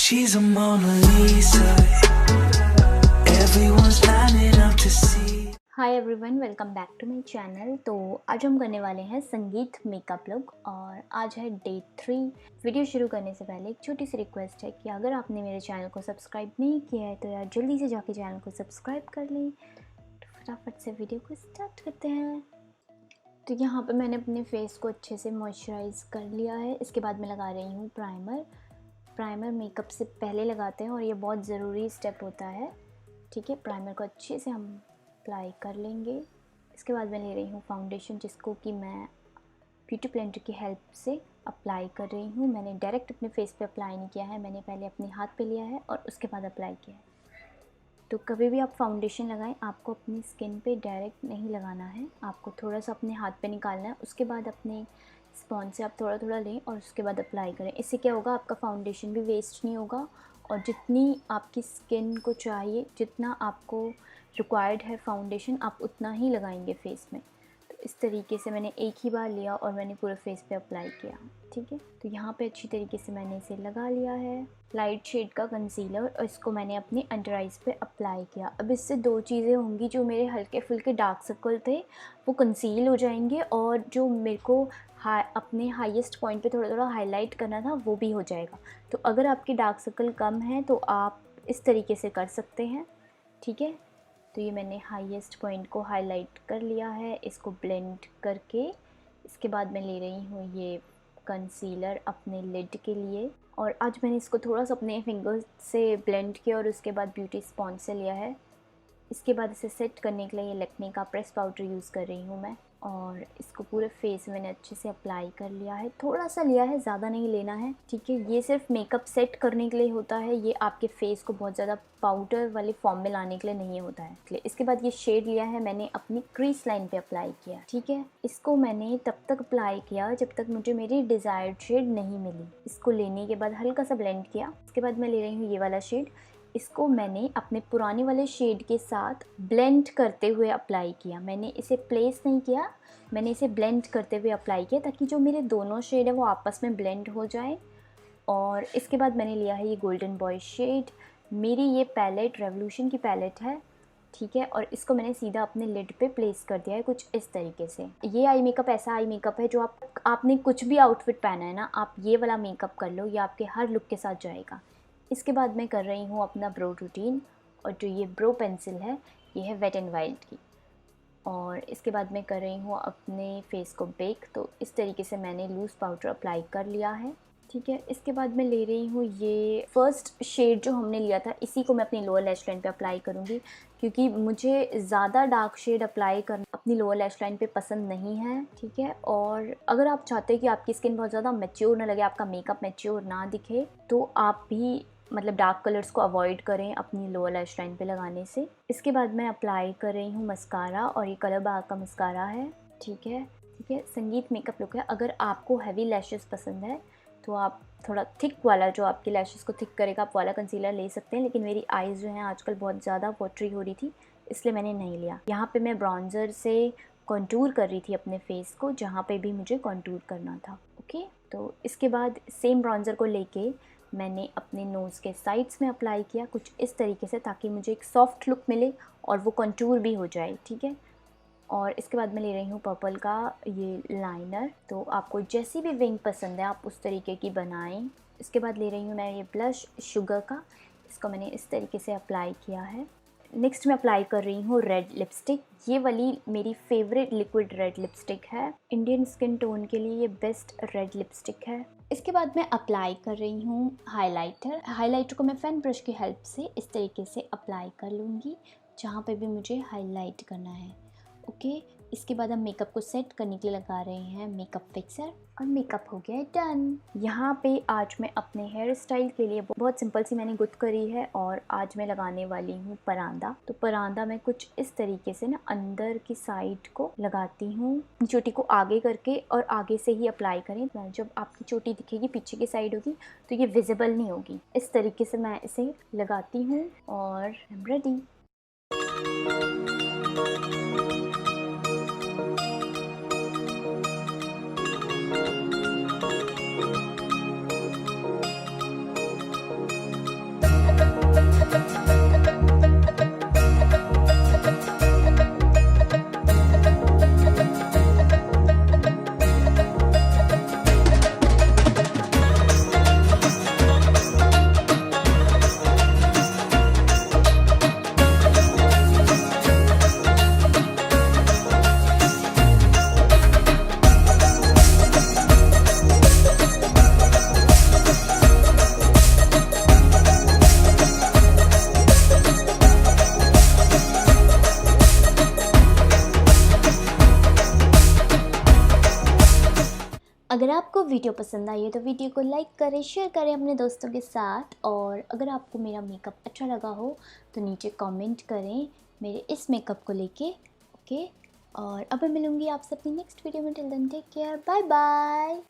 She's a Mona Lisa. Everyone's lining up to see. Hi everyone, welcome back to my channel. तो आज हम करने वाले हैं संगीत मेकअप लुक और आज है डे 3। वीडियो शुरू करने से पहले एक छोटी सी रिक्वेस्ट है कि अगर आपने मेरे चैनल को सब्सक्राइब नहीं किया है तो यार जल्दी से जाके चैनल को सब्सक्राइब कर लें। तो फटाफट से वीडियो को स्टार्ट करते हैं। तो यहाँ पे मैंने अपने फेस को अच्छे से मॉइस्चराइज कर लिया है। इसके बाद मैं लगा रही हूँ प्राइमर मेकअप से पहले लगाते हैं और ये बहुत ज़रूरी स्टेप होता है। ठीक है, प्राइमर को अच्छे से हम अप्लाई कर लेंगे। इसके बाद मैं ले रही हूँ फाउंडेशन, जिसको कि मैं ब्यूटी ब्लेंडर की हेल्प से अप्लाई कर रही हूँ। मैंने डायरेक्ट अपने फेस पे अप्लाई नहीं किया है, मैंने पहले अपने हाथ पे लिया है और उसके बाद अप्लाई किया है। तो कभी भी आप फाउंडेशन लगाएं, आपको अपनी स्किन पे डायरेक्ट नहीं लगाना है, आपको थोड़ा सा अपने हाथ पे निकालना है। उसके बाद अपने स्पॉन्ज से आप थोड़ा थोड़ा लें और उसके बाद अप्लाई करें। इससे क्या होगा, आपका फाउंडेशन भी वेस्ट नहीं होगा और जितनी आपकी स्किन को चाहिए, जितना आपको रिक्वायर्ड है फाउंडेशन, आप उतना ही लगाएंगे फेस में। तो इस तरीके से मैंने एक ही बार लिया और मैंने पूरे फेस पे अप्लाई किया। ठीक है, तो यहाँ पे अच्छी तरीके से मैंने इसे लगा लिया है। लाइट शेड का कंसीलर और इसको मैंने अपने अंडर आइज़ पे अप्लाई किया। अब इससे दो चीज़ें होंगी, जो मेरे हल्के फुल्के डार्क सर्कल थे वो कंसील हो जाएंगे और जो मेरे को अपने हाईएस्ट पॉइंट पे थोड़ा थोड़ा हाईलाइट करना था वो भी हो जाएगा। तो अगर आपके डार्क सर्कल कम है तो आप इस तरीके से कर सकते हैं। ठीक है, तो ये मैंने हाईएस्ट पॉइंट को हाईलाइट कर लिया है। इसको ब्लेंड करके इसके बाद मैं ले रही हूँ ये कंसीलर अपने लिड के लिए और आज मैंने इसको थोड़ा सा अपने फिंगर्स से ब्लेंड किया और उसके बाद ब्यूटी स्पॉन्ज से लिया है। इसके बाद इसे सेट करने के लिए ये लैक्मे का प्रेस पाउडर यूज़ कर रही हूँ मैं और इसको पूरे फेस में मैंने अच्छे से अप्लाई कर लिया है। थोड़ा सा लिया है, ज़्यादा नहीं लेना है। ठीक है, ये सिर्फ मेकअप सेट करने के लिए होता है, ये आपके फेस को बहुत ज़्यादा पाउडर वाले फॉर्म में लाने के लिए नहीं होता है। इसके बाद ये शेड लिया है मैंने अपनी क्रीज लाइन पे अप्लाई किया। ठीक है, इसको मैंने तब तक अप्लाई किया जब तक मुझे मेरी डिज़ायर्ड शेड नहीं मिली। इसको लेने के बाद हल्का सा ब्लेंड किया। इसके बाद मैं ले रही हूँ ये वाला शेड। इसको मैंने अपने पुराने वाले शेड के साथ ब्लेंड करते हुए अप्लाई किया। मैंने इसे प्लेस नहीं किया, मैंने इसे ब्लेंड करते हुए अप्लाई किया ताकि जो मेरे दोनों शेड है वो आपस में ब्लेंड हो जाए। और इसके बाद मैंने लिया है ये गोल्डन बॉय शेड। मेरी ये पैलेट रेवोल्यूशन की पैलेट है। ठीक है, और इसको मैंने सीधा अपने लिड पे प्लेस कर दिया है कुछ इस तरीके से। ये आई मेकअप ऐसा आई मेकअप है जो आपने कुछ भी आउटफिट पहना है ना, आप ये वाला मेकअप कर लो, ये आपके हर लुक के साथ जाएगा। इसके बाद मैं कर रही हूँ अपना ब्रो रूटीन और जो ये ब्रो पेंसिल है ये है वेट एंड वाइल्ड की। और इसके बाद मैं कर रही हूँ अपने फेस को बेक। तो इस तरीके से मैंने लूज़ पाउडर अप्लाई कर लिया है। ठीक है, इसके बाद मैं ले रही हूँ ये फर्स्ट शेड जो हमने लिया था, इसी को मैं अपनी लोअर लैश लाइन पे अप्लाई करूँगी क्योंकि मुझे ज़्यादा डार्क शेड अप्लाई करना अपनी लोअर लैश लाइन पे पसंद नहीं है। ठीक है, और अगर आप चाहते हैं कि आपकी स्किन बहुत ज़्यादा मैच्योर ना लगे, आपका मेकअप मैच्योर ना दिखे, तो आप भी मतलब डार्क कलर्स को अवॉइड करें अपनी लोअर लैश लाइन पे लगाने से। इसके बाद मैं अप्लाई कर रही हूँ मस्कारा और ये कलर बाग का मस्कारा है। ठीक है, संगीत मेकअप लुक है। अगर आपको हैवी लैशेस पसंद है तो आप थोड़ा थिक वाला, जो आपके लैशेस को थिक करेगा, आप वाला कंसीलर ले सकते हैं। लेकिन मेरी आईज़ जो हैं आजकल बहुत ज़्यादा वाटरी हो रही थी, इसलिए मैंने नहीं लिया। यहाँ पे मैं ब्राउन्ज़र से कॉन्टूर कर रही थी अपने फेस को, जहाँ पे भी मुझे कॉन्टूर करना था। ओके, तो इसके बाद सेम ब्राउन्ज़र को लेके मैंने अपने नोज़ के साइड्स में अप्लाई किया कुछ इस तरीके से, ताकि मुझे एक सॉफ्ट लुक मिले और वो कॉन्टूर भी हो जाए। ठीक है, और इसके बाद मैं ले रही हूँ पर्पल का ये लाइनर। तो आपको जैसी भी विंग पसंद है आप उस तरीके की बनाएं। इसके बाद ले रही हूँ मैं ये ब्लश शुगर का, इसको मैंने इस तरीके से अप्लाई किया है। नेक्स्ट मैं अप्लाई कर रही हूँ रेड लिपस्टिक। ये वाली मेरी फेवरेट लिक्विड रेड लिपस्टिक है, इंडियन स्किन टोन के लिए ये बेस्ट रेड लिपस्टिक है। इसके बाद मैं अप्लाई कर रही हूँ हाइलाइटर को मैं फैन ब्रश की हेल्प से इस तरीके से अप्लाई कर लूँगी जहाँ पे भी मुझे हाईलाइट करना है। ओके, इसके बाद हम मेकअप को सेट करने के लिए लगा रहे हैं मेकअप फिक्सर और मेकअप हो गया है डन। यहाँ पे आज मैं अपने हेयर स्टाइल के लिए बहुत सिंपल सी मैंने गुथ करी है और आज मैं लगाने वाली हूँ परांदा। तो परांदा मैं कुछ इस तरीके से ना अंदर की साइड को लगाती हूँ, चोटी को आगे करके, और आगे से ही अप्लाई करें। जब आपकी चोटी दिखेगी पीछे की साइड होगी तो ये विजिबल नहीं होगी। इस तरीके से मैं इसे लगाती हूँ और आई एम रेडी। अगर आपको वीडियो पसंद आई है तो वीडियो को लाइक करें, शेयर करें अपने दोस्तों के साथ, और अगर आपको मेरा मेकअप अच्छा लगा हो तो नीचे कमेंट करें मेरे इस मेकअप को लेके। ओके, और अब मैं मिलूँगी आपसे अपनी नेक्स्ट वीडियो में। Till then take care, bye bye.